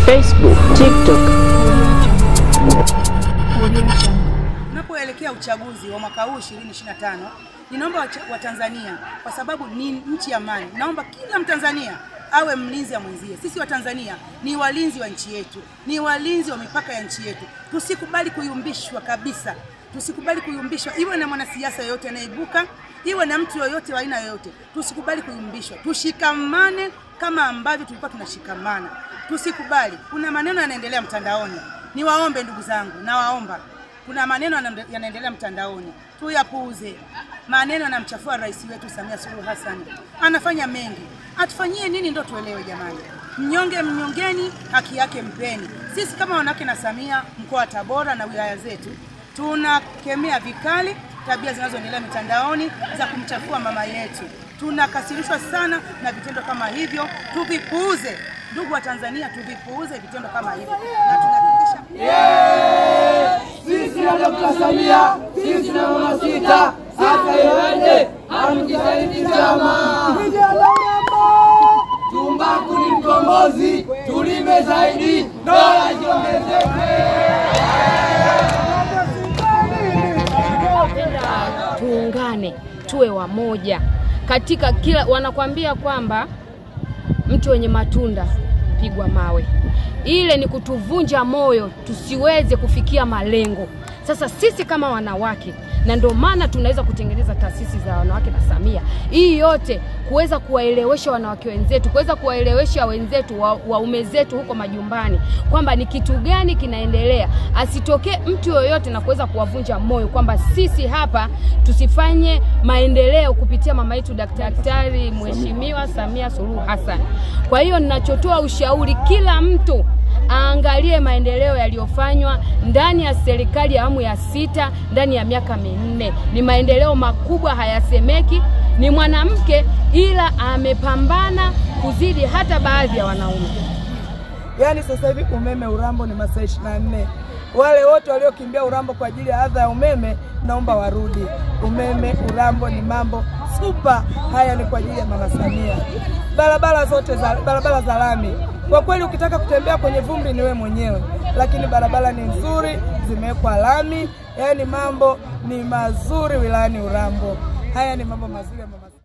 Facebook, TikTok. Tunapoelekea uchaguzi wa mwaka huu 2025, ninaomba Watanzania, kwa sababu ni nchi ya amani, naomba kila Mtanzania awe mlinzi wa mwenzie. Sisi Watanzania ni walinzi wa nchi yetu, ni walinzi wa mipaka ya nchi yetu. Tusikubali kuyumbishwa kabisa. Tusikubali kuyumbishwa, iwe na mwanasiasa yoyote anaibuka, iwe na mtu yoyote wa aina yoyote. Tusikubali kuyumbishwa. Tushikamane kama ambavyo tulikuwa tunashikamana. Tusikubali. Kuna maneno yanaendelea mtandaoni. Niwaombe ndugu zangu, nawaomba. Kuna maneno yanaendelea mtandaoni. Tuyapuuze. Maneno yanamchafua rais wetu Samia Suluhu Hassan. Anafanya mengi. Atufanyie nini ndo tuelewe jamani. Mnyonge mnyongeni, haki yake mpeni. Sisi kama wanawake na Samia, mkoa wa Tabora na wilaya zetu, tunakemea vikali tabia zinazoendelea mitandaoni za kumchafua mama yetu. Tunakasirishwa sana na vitendo kama hivyo. Tuvipuuze. Ndugu wa Tanzania, tuvipuuze vitendo kama hivyo. Na tunahakikisha sisi na Dr. Samia, sisi na Mama Sita, sasa iweje? Hamkisaidi chama. Tumbaku ni mkombozi, tulime zaidi, dola iongezeke. Tuungane, tuwe wamoja. Katika kila wanakuambia kwamba mtu wenye matunda pigwa mawe. Ile ni kutuvunja moyo tusiweze kufikia malengo. Sasa sisi kama wanawake, na ndio maana tunaweza kutengeneza taasisi za wanawake na Samia. Hii yote kuweza kuwaelewesha wanawake wenzetu, kuweza kuwaelewesha wenzetu waume zetu huko majumbani kwamba ni kitu gani kinaendelea. Asitokee mtu yoyote na kuweza kuwavunja moyo kwamba sisi hapa tusifanye maendeleo kupitia mama yetu Daktari Mheshimiwa Samia Suluhu Hassan. Kwa hiyo ninachotoa ushauri, kila mtu aangalie maendeleo yaliyofanywa ndani ya serikali ya awamu ya 6 ndani ya miaka 4. Ni maendeleo makubwa, hayasemeki. Ni mwanamke ila amepambana kuzidi hata baadhi ya wanaume. Yaani sasa hivi umeme Urambo ni masaa 24. Wale wote waliokimbia Urambo kwa ajili ya adha ya umeme, naomba warudi. Umeme Urambo ni mambo super. Haya ni kwa ajili ya Mama Samia. Barabara zote barabara za lami. Kwa kweli ukitaka kutembea kwenye vumbi ni wewe mwenyewe, lakini barabara ni nzuri, zimewekwa lami. Yaani mambo ni mazuri wilayani Urambo. Haya ni mambo mazuri ya Mama Samia.